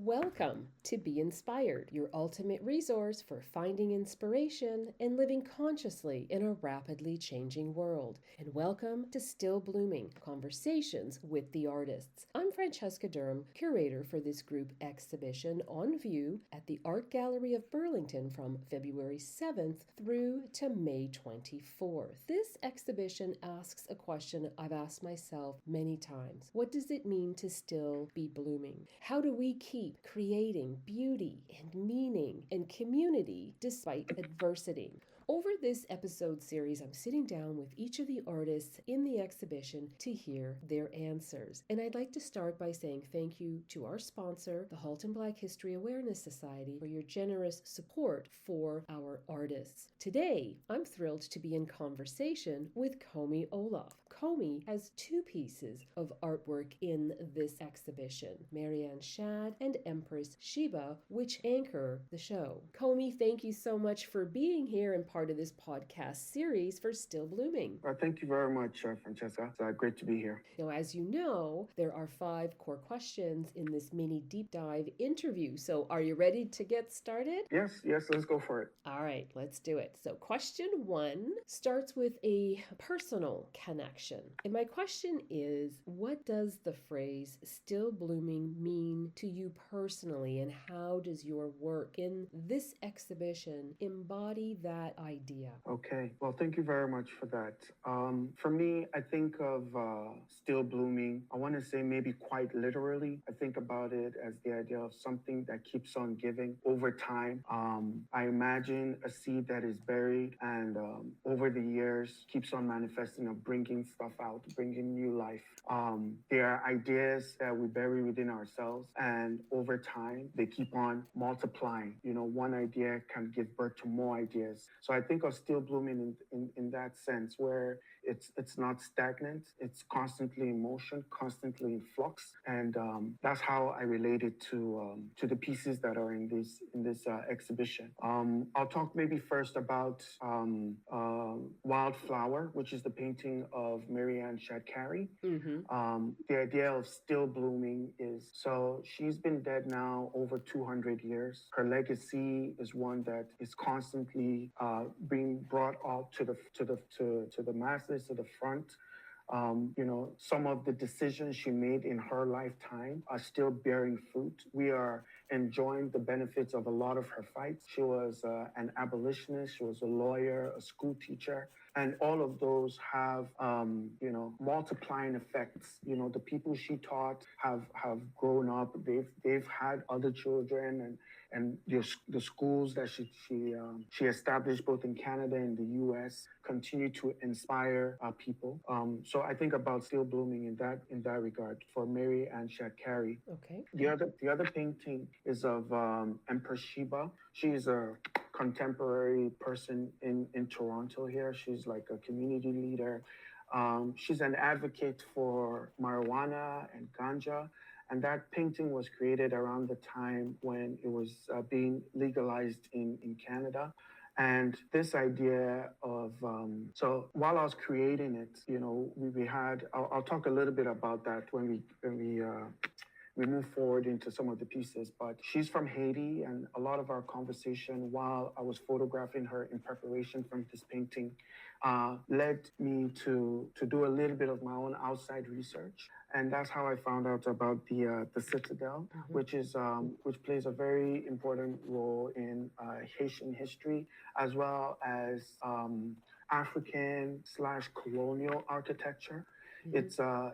Welcome to Be Inspired, your ultimate resource for finding inspiration and living consciously in a rapidly changing world. And welcome to Still Blooming, Conversations with the Artists. I'm Francesca Durham, curator for this group exhibition on view at the Art Gallery of Burlington from February 7th through to May 24th. This exhibition asks a question I've asked myself many times. What does it mean to still be blooming? How do we keep creating beauty and meaning and community despite adversity? Over this episode series, I'm sitting down with each of the artists in the exhibition to hear their answers. And I'd like to start by saying thank you to our sponsor, the Halton Black History Awareness Society, for your generous support for our artists. Today, I'm thrilled to be in conversation with Komi Olaf. Komi has two pieces of artwork in this exhibition, Ann Shadd and Empress Sheba, which anchor the show. Komi, thank you so much for being here and part of this podcast series for Still Blooming. Thank you very much, Francesca. It's great to be here. Now, as you know, there are 5 core questions in this mini deep dive interview. So are you ready to get started? Yes, let's go for it. All right, let's do it. So question 1 starts with a personal connection. And my question is, what does the phrase still blooming mean to you personally, and how does your work in this exhibition embody that idea? Okay, well, thank you very much for that. For me, I think of still blooming, I want to say maybe quite literally. I think about it as the idea of something that keeps on giving over time. I imagine a seed that is buried and over the years keeps on manifesting of bringing stuff out, bringing new life. There are ideas that we bury within ourselves, and over time, they keep on multiplying. You know, one idea can give birth to more ideas. So I think of still blooming in that sense, where it's not stagnant, it's constantly in motion, constantly in flux, and that's how I relate it to the pieces that are in this exhibition. I'll talk maybe first about Wildflower, which is the painting of Ann Shadd Cary. The idea of still blooming is, so she's been dead now over 200 years. Her legacy is one that is constantly being brought out to the masses, to the front. Some of the decisions she made in her lifetime are still bearing fruit. We are enjoying the benefits of a lot of her fights. She was an abolitionist, she was a lawyer, a school teacher, and all of those have, multiplying effects. The people she taught have grown up. They've had other children, and the schools that she established both in Canada and the U.S. continue to inspire people. So I think about still blooming in that regard for Ann Shadd Cary. Okay. The other painting is of Empress Sheba. She's a contemporary person in Toronto here. She's like a community leader. She's an advocate for marijuana and ganja. And that painting was created around the time when it was being legalized in Canada. And this idea of, so while I was creating it, we had, I'll talk a little bit about that when we move forward into some of the pieces, but she's from Haiti, and a lot of our conversation while I was photographing her in preparation from this painting led me to do a little bit of my own outside research. And that's how I found out about the Citadel, which plays a very important role in Haitian history, as well as African/colonial architecture. It's a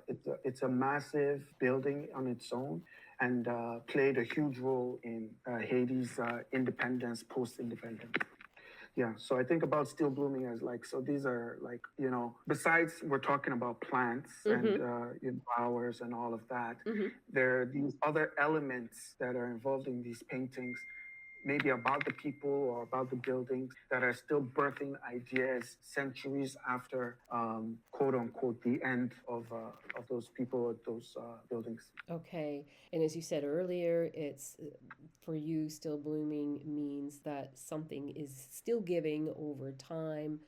massive building on its own, and played a huge role in Haiti's independence, post-independence. Yeah, so I think about still blooming as so these are besides we're talking about plants and flowers and all of that, there are these other elements that are involved in these paintings maybe about the people or about the buildings that are still birthing ideas centuries after, quote unquote, the end of those people or those buildings. Okay. And as you said earlier, it's for you, still blooming means that something is still giving over time,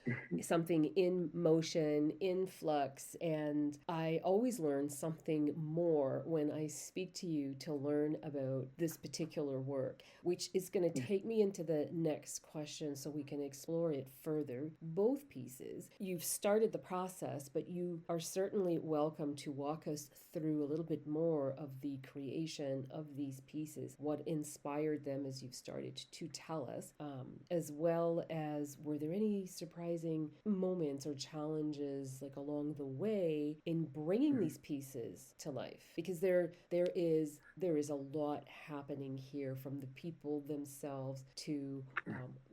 something in motion, in flux. And I always learn something more when I speak to you to learn about this particular work, which is going to take me into the next question so we can explore it further. Both pieces, you've started the process, but you are certainly welcome to walk us through a little bit more of the creation of these pieces, what inspired them as you've started to tell us, as well as were there any surprising moments or challenges like along the way in bringing these pieces to life? Because there is a lot happening here, from the people themselves to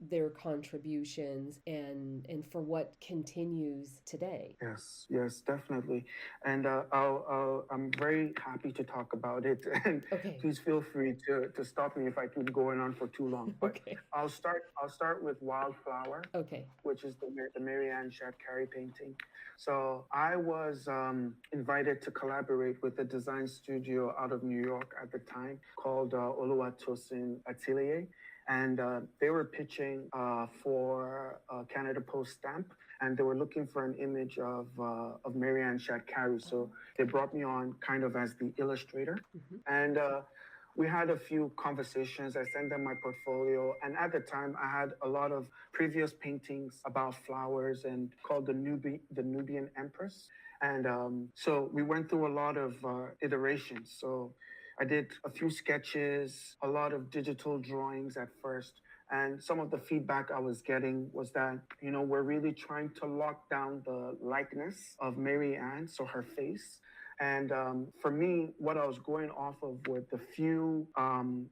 their contributions and for what continues today. Yes, definitely. And I'm very happy to talk about it. And Okay. please feel free to stop me if I keep going on for too long. But Okay. I'll start with Wildflower, Okay. which is the Ann Shadd Cary painting. So I was invited to collaborate with a design studio out of New York at the time called Oluwatosin Atelier. And they were pitching for Canada Post stamp, and they were looking for an image of Ann Shadd Cary. So they brought me on kind of as the illustrator. And we had a few conversations. I sent them my portfolio. And at the time, I had a lot of previous paintings about flowers and called the Nubian Empress. And so we went through a lot of iterations. So I did a few sketches, a lot of digital drawings at first. And some of the feedback I was getting was that, we're really trying to lock down the likeness of Mary Ann, so her face. And for me, what I was going off of were the few,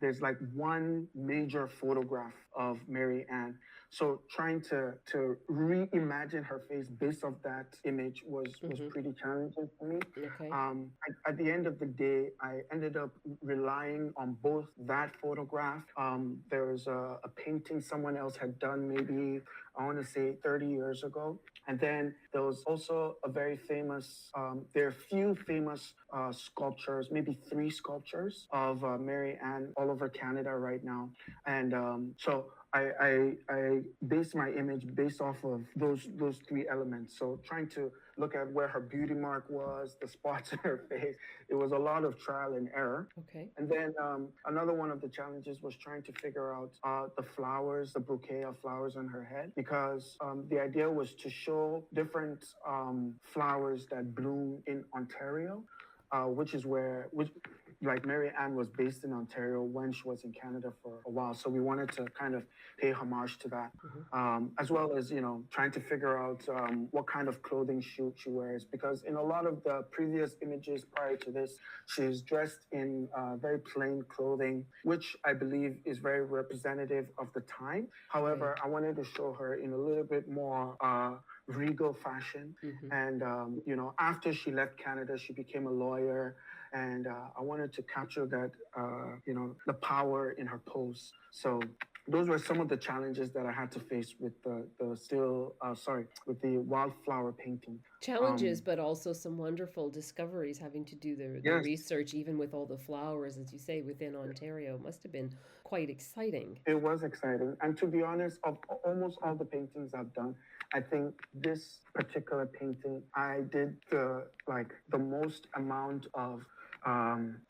there's like one major photograph of Mary Ann. So trying to reimagine her face based off that image was pretty challenging for me. Okay. At the end of the day, I ended up relying on both that photograph. There was a painting someone else had done maybe, I want to say 30 years ago. And then there was also a very famous, there are a few famous sculptures, maybe 3 sculptures of Mary Ann all over Canada right now. And so I based my image based off of those 3 elements. So trying to look at where her beauty mark was, the spots in her face. It was a lot of trial and error. Okay. And then another one of the challenges was trying to figure out the flowers, the bouquet of flowers on her head, because the idea was to show different flowers that bloom in Ontario, which like Mary Ann was based in Ontario when she was in Canada for a while. So we wanted to kind of pay homage to that, as well as, trying to figure out what kind of clothing she wears. Because in a lot of the previous images prior to this, she's dressed in very plain clothing, which I believe is very representative of the time. However, I wanted to show her in a little bit more regal fashion. And, after she left Canada, she became a lawyer. And I wanted to capture that, the power in her pose. So those were some of the challenges that I had to face with with the Wildflower painting. Challenges, but also some wonderful discoveries having to do the research, even with all the flowers, as you say, within Ontario. It must have been quite exciting. It was exciting. And to be honest, of almost all the paintings I've done, I think this particular painting, I did the most amount of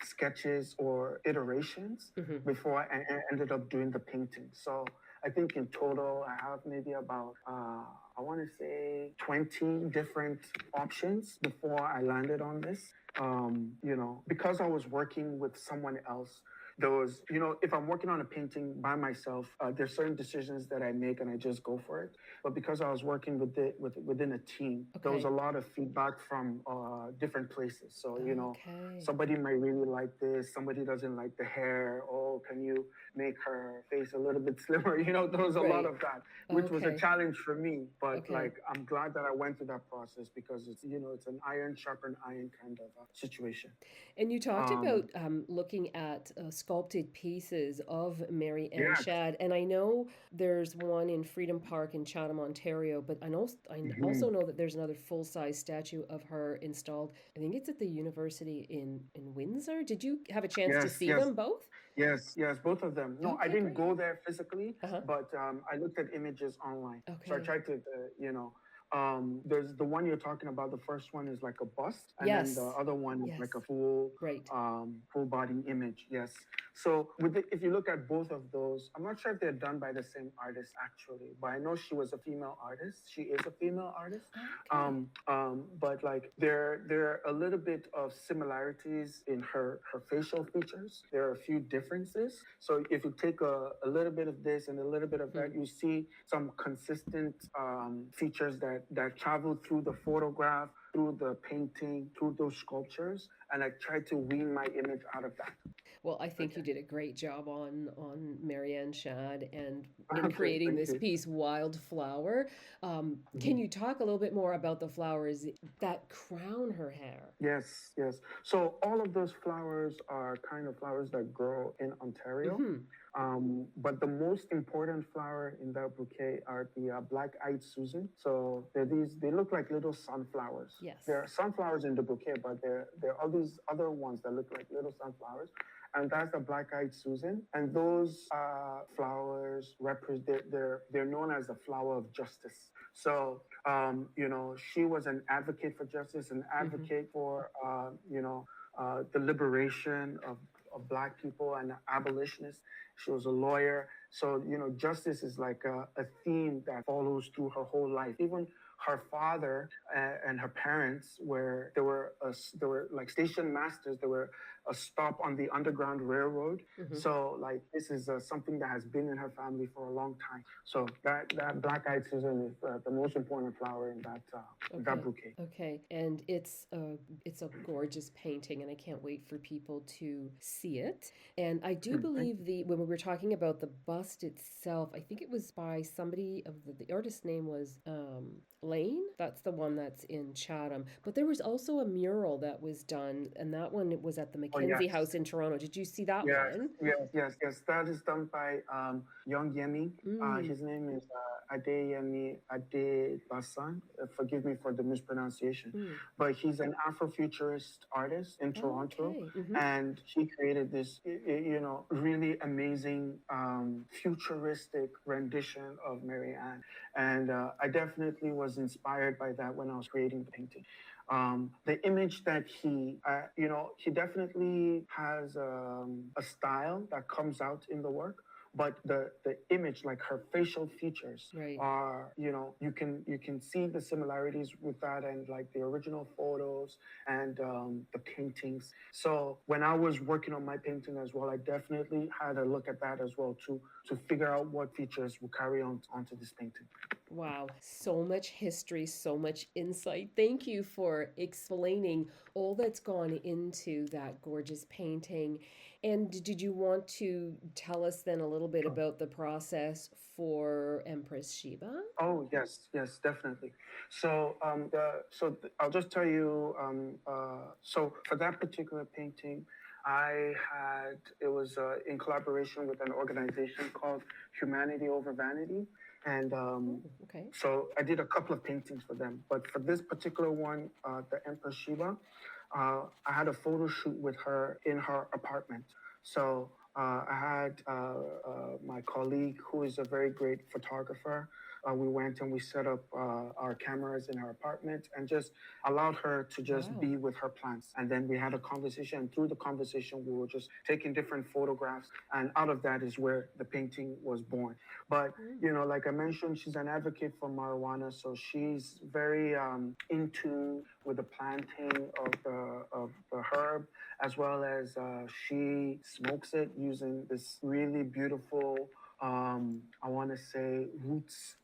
sketches or iterations before I ended up doing the painting. So I think in total, I have maybe about, I want to say 20 different options before I landed on this. Because I was working with someone else, there was, if I'm working on a painting by myself, there's certain decisions that I make and I just go for it. But because I was working within a team, there was a lot of feedback from different places. So, somebody might really like this, somebody doesn't like the hair. Oh, can you make her face a little bit slimmer? There was a lot of that, which was a challenge for me. But I'm glad that I went through that process, because it's, it's an iron sharpened iron kind of situation. And you talked about looking at sculpture sculpted pieces of Mary Ann Yes. Shadd, and I know there's one in Freedom Park in Chatham, Ontario, but I Hmm. also know that there's another full-size statue of her installed. I think it's at the university in Windsor. Did you have a chance to Yes, see yes, them both? yes, both of them. No, I Okay, didn't great. go there physically, Uh-huh. but I looked at images online. So I Okay. tried to, there's the one you're talking about. The first one is like a bust, and then the Yes. other one is like a Yes. Right. full body image. Yes. So if you look at both of those, I'm not sure if they're done by the same artist actually, but I know she was a female artist. She is a female artist. Okay. But like there are a little bit of similarities in her facial features. There are a few differences. So if you take a little bit of this and a little bit of Hmm. that, you see some consistent features that travel through the photograph, through the painting, through those sculptures, and I tried to wean my image out of that. Well, I think you Okay. did a great job on Marianne Shadd and in Okay. creating Thank this you. piece, Wildflower. Can Mhm. you talk a little bit more about the flowers that crown her hair? Yes, yes. So all of those flowers are kind of flowers that grow in Ontario. Hmm. But the most important flower in that bouquet are the black-eyed Susan. So they look like little sunflowers. Yes. There are sunflowers in the bouquet, but there are all these other ones that look like little sunflowers. And that's the black-eyed Susan. And those flowers represent they're known as the flower of justice. So she was an advocate for justice, an Hmm. advocate for the liberation of Black people and abolitionist. She was a lawyer. So, justice is like a theme that follows through her whole life. Even her father and her parents they were like station masters. They were a stop on the Underground Railroad. Hmm. So like this is something that has been in her family for a long time. So that black-eyed Susan is the most important flower in that Okay. bouquet. Okay. And it's a gorgeous painting, and I can't wait for people to see it. And I do Thank believe you. when we were talking about the bust itself, I think it was by somebody of the artist's name was Lane. That's the one that's in Chatham. But there was also a mural that was done, and that one was at the Oh Mackenzie yes. House in Toronto. Did you see that Yes, one? yes. That is done by Young Yemi. Mm. His name is Adeyemi Adebasan. Forgive me for the mispronunciation, Mm. but he's an Afrofuturist artist in Toronto, Okay. Mm-hmm. and he created this, really amazing futuristic rendition of Mary Ann, and I definitely was inspired by that when I was creating the painting. The image that he definitely has a style that comes out in the work, but the image, like her facial features, Right. are you can see the similarities with that and like the original photos and the paintings. So when I was working on my painting as well, I definitely had a look at that as well to figure out what features will carry on onto this painting. Wow, so much history, so much insight. Thank you for explaining all that's gone into that gorgeous painting. And did you want to tell us then a little bit Sure. about the process for Empress Sheba? Oh yes, yes, definitely. So I'll just tell you. So for that particular painting, it was in collaboration with an organization called Humanity Over Vanity, and Oh, okay. so I did a couple of paintings for them. But for this particular one, the Empress Sheba, I had a photo shoot with her in her apartment. So I had my colleague, who is a very great photographer. We went and we set up our cameras in her apartment and just allowed her to just Wow. be with her plants. And then we had a conversation. And through the conversation, we were just taking different photographs. And out of that is where the painting was born. But, Mm. like I mentioned, she's an advocate for marijuana. So she's very in tune with the planting of the herb, as well as she smokes it using this really beautiful I want to say roots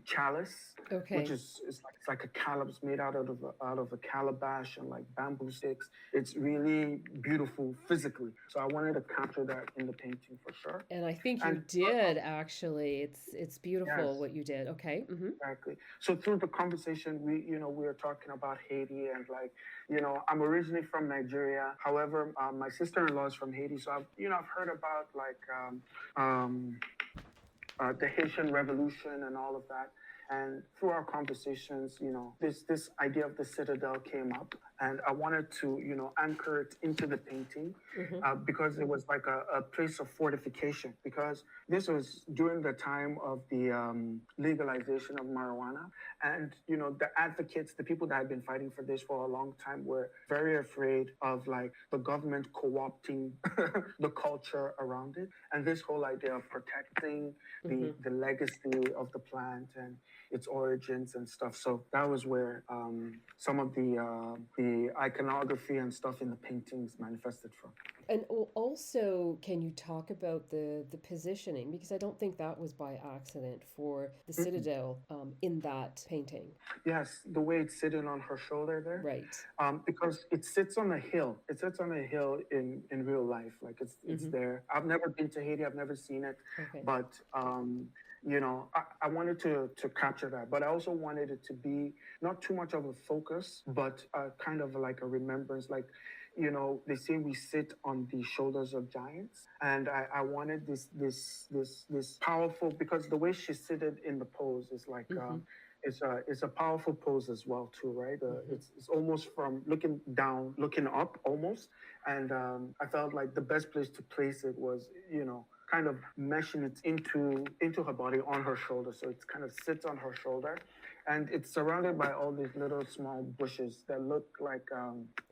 chalice, which Okay. is it's like a calabash made out of a calabash and like bamboo sticks. It's really beautiful physically. So I wanted to capture that in the painting for sure. And I think you And did actually. It's beautiful yes, what you did. Okay. exactly. So through the conversation, we were talking about Haiti and like, I'm originally from Nigeria. However, my sister-in-law is from Haiti, so I've heard about like um, the Haitian Revolution and all of that. And through our conversations, this idea of the citadel came up, and I wanted to, anchor it into the painting because it was like a place of fortification. Because this was during the time of the legalization of marijuana, and the advocates, the people that had been fighting for this for a long time, were very afraid of like the government co-opting the culture around it, and this whole idea of protecting the legacy of the plant and its origins and stuff. So that was where some of the iconography and stuff in the paintings manifested from. And also, can you talk about the positioning? Because I don't think that was by accident for the citadel in that painting. Yes, the way it's sitting on her shoulder there, Right. because it sits on a hill. It sits on a hill in real life. Like it's there. I've never been to Haiti. I've never seen it, Okay. but I wanted to capture that. But I also wanted it to be not too much of a focus, but kind of like a remembrance. Like, they say we sit on the shoulders of giants, and I wanted this powerful, because the way she seated in the pose is like. It's a powerful pose as well too, right? It's almost from looking down, looking up almost, and I felt like the best place to place it was, kind of meshing it into her body on her shoulder, so it kind of sits on her shoulder, and it's surrounded by all these little small bushes that look like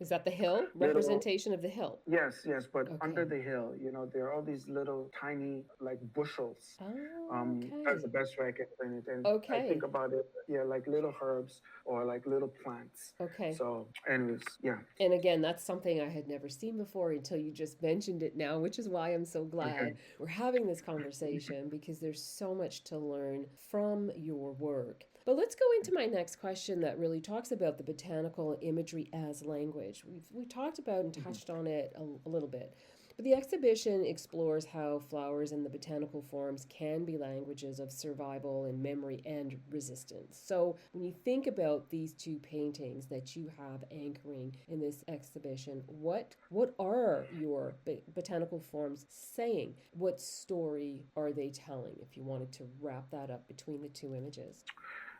Is that the hill? little. Representation of the hill. Yes, but under Okay. the hill, there are all these little tiny like bushels. Oh, That's the okay. best way I can explain it. And I think Okay. about it, yeah, like little herbs or like little plants. Okay. So, anyways, yeah. And again, that's something I had never seen before until you just mentioned it now, which is why I'm so glad Okay. we're having this conversation because there's so much to learn from your work. But let's go into my next question that really talks about the botanical imagery as language. We talked about and touched on it a little bit. But the exhibition explores how flowers and the botanical forms can be languages of survival and memory and resistance. So, when you think about these two paintings that you have anchoring in this exhibition, what are your botanical forms saying? What story are they telling? If you wanted to wrap that up between the two images.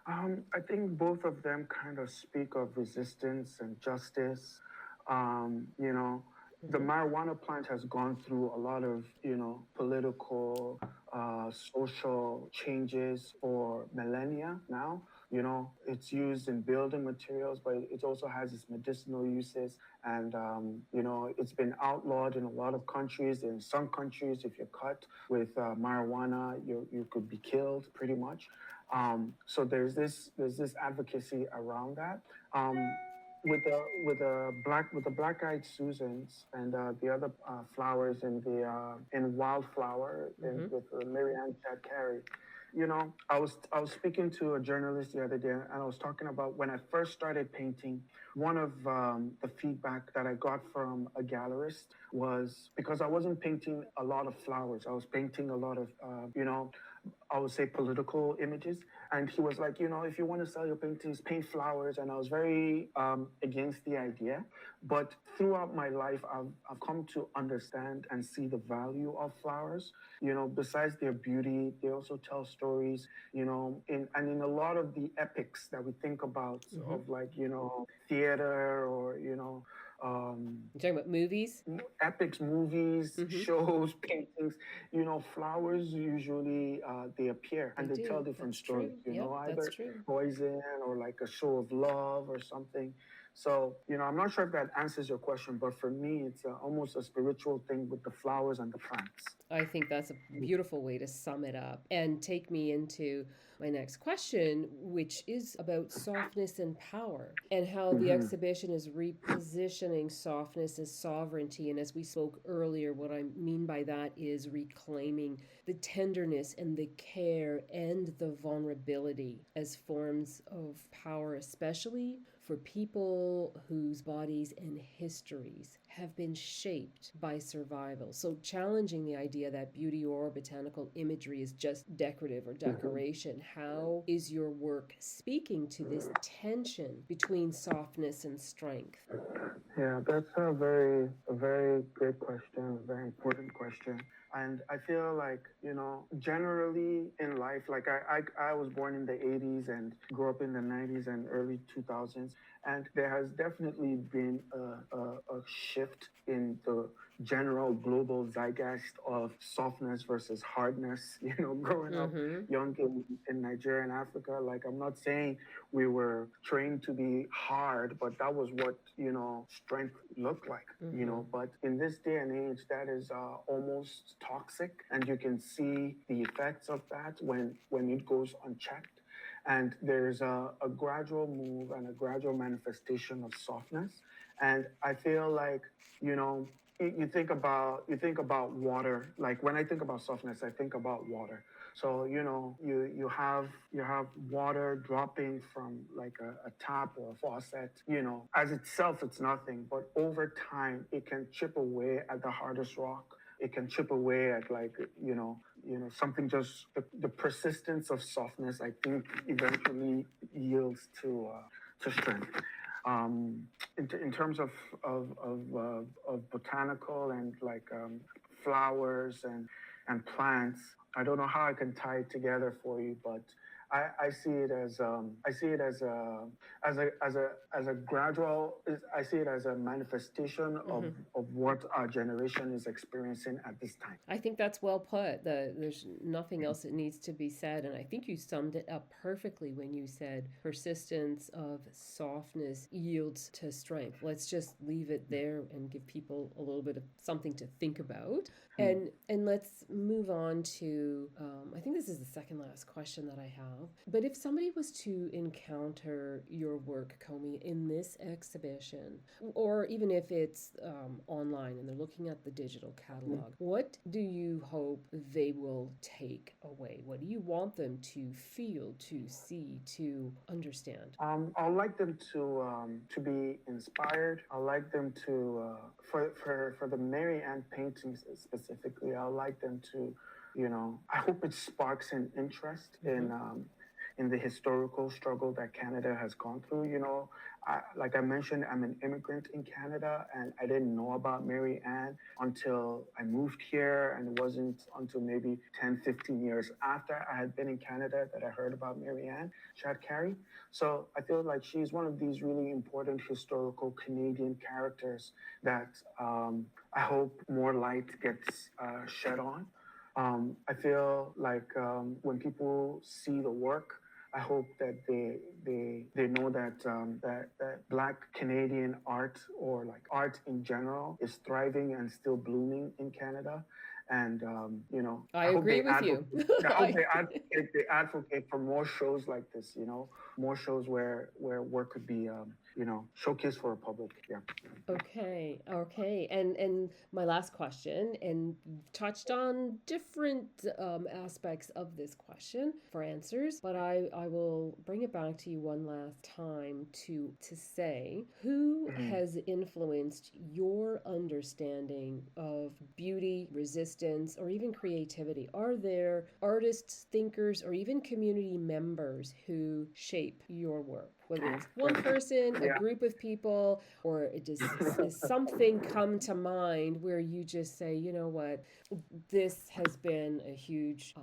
I think both of them kind of speak of resistance and justice. Um, you know, the Mm-hmm. marijuana plant has gone through a lot of, political, social changes for millennia now. It's used in building materials, but it also has its medicinal uses. And, it's been outlawed in a lot of countries. In some countries, if you're caught with marijuana, you could be killed pretty much. So there's this advocacy around that. Um, with the black-eyed Susans and the other flowers in Wildflower and Mm-hmm. with Ann Shadd Cary. I was speaking to a journalist the other day, and I was talking about when I first started painting. One of the feedback that I got from a gallerist was because I wasn't painting a lot of flowers. I was painting a lot of I would say political images. And he was like, if you want to sell your paintings, paint flowers. And I was very against the idea. But throughout my life, I've come to understand and see the value of flowers. Besides their beauty, they also tell stories, in a lot of the epics that we think about Mm-hmm. of like, theater or, You're talking about movies? epics, movies, Mm-hmm. shows, paintings, flowers usually they appear They and they tell do. different That's true. stories, Yep, that's either true. poison or like a show of love or something. So, I'm not sure if that answers your question, but for me, it's almost a spiritual thing with the flowers and the plants. I think that's a beautiful way to sum it up and take me into my next question, which is about softness and power and how the Mm-hmm. exhibition is repositioning softness as sovereignty. And as we spoke earlier, what I mean by that is reclaiming the tenderness and the care and the vulnerability as forms of power, especially for people whose bodies and histories have been shaped by survival. So, challenging the idea that beauty or botanical imagery is just decorative or decoration. How is your work speaking to this tension between softness and strength? Yeah, that's a very great question, a very important question. And I feel like, generally in life, like I was born in the 80s and grew up in the 90s and early 2000s. And there has definitely been a shift in the general global zeitgeist of softness versus hardness. Growing up young in Nigeria and Africa, like I'm not saying we were trained to be hard, but that was what, strength looked like, but in this day and age, that is almost toxic. And you can see the effects of that when it goes unchecked. And there's a gradual move and a gradual manifestation of softness. And I feel like, you think about water. Like when I think about softness, I think about water. So you have water dropping from like a tap or a faucet. As itself, it's nothing, but over time, it can chip away at the hardest rock. It can chip away at like something. Just the persistence of softness, I think, eventually yields to strength. In terms of botanical and like flowers and plants, I don't know how I can tie it together for you, but I see it as a gradual. I see it as a manifestation of what our generation is experiencing at this time. I think that's well put. There's nothing else that needs to be said. And I think you summed it up perfectly when you said persistence of softness yields to strength. Let's just leave it there and give people a little bit of something to think about. And let's move on to, I think this is the second last question that I have. But if somebody was to encounter your work, Komi, in this exhibition, or even if it's online and they're looking at the digital catalog, what do you hope they will take away? What do you want them to feel, to see, to understand? I'd like them to be inspired. I'd like them to for the Mary Ann paintings specifically. I'd like them to, I hope it sparks an interest in the historical struggle that Canada has gone through. Like I mentioned, I'm an immigrant in Canada, and I didn't know about Mary Ann until I moved here, and it wasn't until maybe 10, 15 years after I had been in Canada that I heard about Ann Shadd Cary. So I feel like she's one of these really important historical Canadian characters that I hope more light gets shed on. I feel like when people see the work, I hope that they know that that Black Canadian art, or like art in general, is thriving and still blooming in Canada. And I agree with you. I hope they advocate for more shows like this. More shows where work could be showcased for a public. Yeah. Okay. And my last question, and you've touched on different aspects of this question for answers, but I will bring it back to you one last time to say who has influenced your understanding of beauty, resistance, or even creativity. Are there artists, thinkers, or even community members who shape your work? Whether it's one person, a group of people, or does something come to mind where you just say, you know what, this has been a huge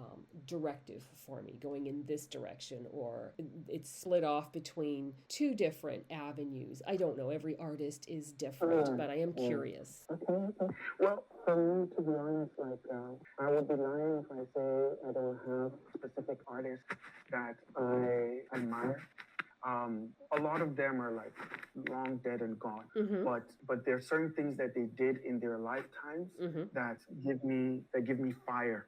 directive for me going in this direction, or it's split off between two different avenues. I don't know. Every artist is different, but I am curious. Okay. Well, for me, to be honest, like I would be lying if I say I don't have specific artists that I admire. A lot of them are like long dead and gone. Mm-hmm. But there are certain things that they did in their lifetimes Mm-hmm. that give me fire.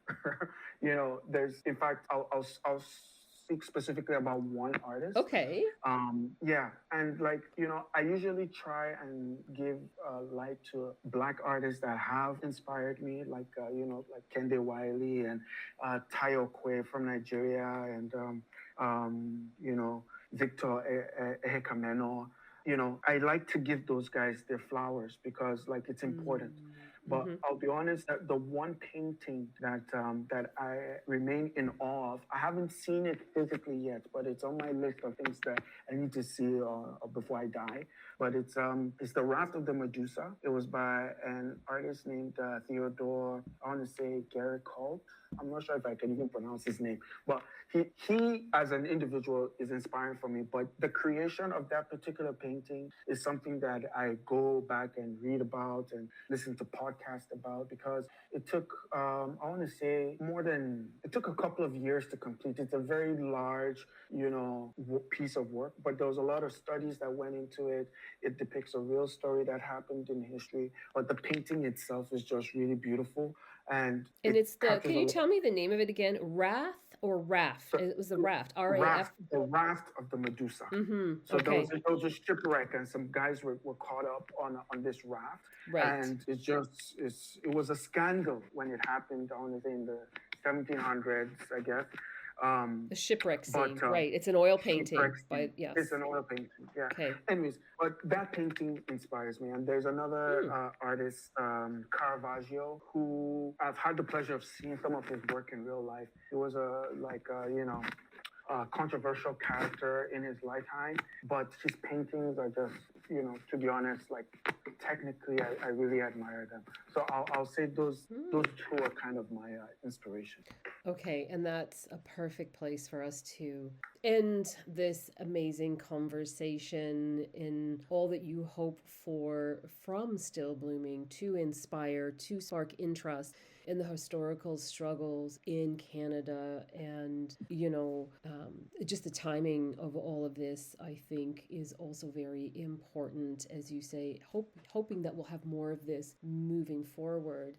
There's in fact I'll speak specifically about one artist. Okay. Yeah, and like I usually try and give light to Black artists that have inspired me, like like Kende Wiley and Tayo Kwe from Nigeria, and Victor Ehekameno. I like to give those guys their flowers because like it's important. But Mm-hmm. I'll be honest that the one painting that I remain in awe of, I haven't seen it physically yet, but it's on my list of things that I need to see before I die. But it's the Raft of the Medusa. It was by an artist named Theodore. I want to say Gary Colt. I'm not sure if I can even pronounce his name, but he as an individual is inspiring for me. But the creation of that particular painting is something that I go back and read about and listen to podcasts about because it took I want to say it took a couple of years to complete. It's a very large piece of work, but there was a lot of studies that went into it. It depicts a real story that happened in history, but the painting itself is just really beautiful. And it's the, captures can a you lot. tell me the name of it again? Wrath or Raft? So, It was the Raft. R-A-F. the raft of the Medusa. Mm-hmm. So Okay. there was a shipwreck, and some guys were caught up on this raft, Right. and it was a scandal when it happened. I want to say in the 1700s, I guess. The shipwreck But scene. Right. It's an oil painting. It's Yes. an oil painting. Yeah. Okay. Anyways, but that painting inspires me. And there's another artist, Caravaggio, who I've had the pleasure of seeing some of his work in real life. He was a controversial character in his lifetime, but his paintings are just, to be honest, like technically, I really admire them. So I'll say those two are kind of my inspiration. Okay, and that's a perfect place for us to end this amazing conversation in all that you hope for from Still Blooming to inspire, to spark interest in the historical struggles in Canada. And, just the timing of all of this, I think, is also very important, as you say, hoping that we'll have more of this moving forward.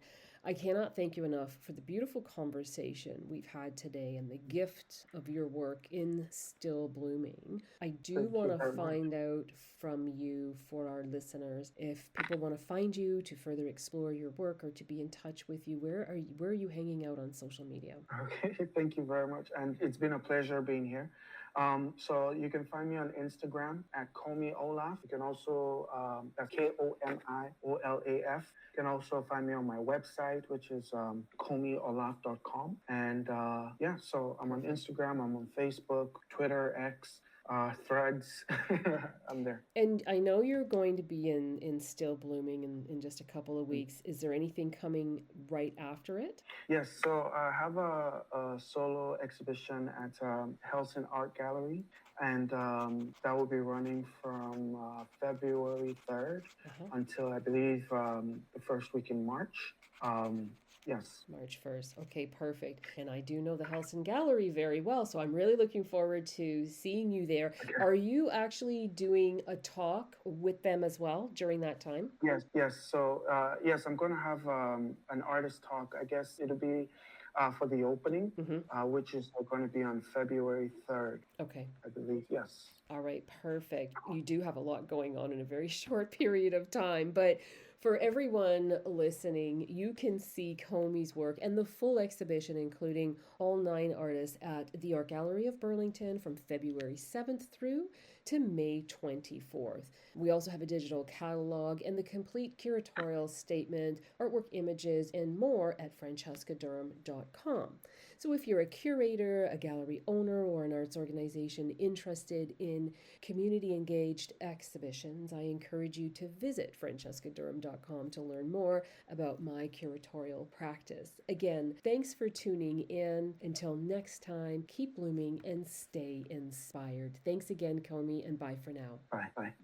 I cannot thank you enough for the beautiful conversation we've had today and the gift of your work in Still Blooming. I do want to find out from you, for our listeners, if people want to find you to further explore your work or to be in touch with you, where are you hanging out on social media? Okay, thank you very much. And it's been a pleasure being here. So you can find me on Instagram at Komi Olaf. You can also, that's KOMIOLAF. You can also find me on my website, which is komiolaf.com. And so I'm on Instagram, I'm on Facebook, Twitter, X, Threads. I'm there. And I know you're going to be in Still Blooming in just a couple of weeks. Is there anything coming right after it? Yes, so I have a solo exhibition at Helsin Art Gallery, and that will be running from February 3rd until I believe the first week in March. Yes. March 1st. Okay, perfect. And I do know the Helsin Gallery very well, so I'm really looking forward to seeing you there. Okay. Are you actually doing a talk with them as well during that time? Yes. So, yes, I'm going to have an artist talk. I guess it'll be for the opening, which is going to be on February 3rd. Okay. I believe, yes. All right, perfect. You do have a lot going on in a very short period of time, but for everyone listening, you can see Komi's work and the full exhibition, including all 9 artists, at the Art Gallery of Burlington from February 7th through to May 24th. We also have a digital catalog and the complete curatorial statement, artwork images, and more at francescadurham.com. So if you're a curator, a gallery owner, or an arts organization interested in community-engaged exhibitions, I encourage you to visit francescadurham.com to learn more about my curatorial practice. Again, thanks for tuning in. Until next time, keep blooming and stay inspired. Thanks again, Komi, and bye for now. Bye.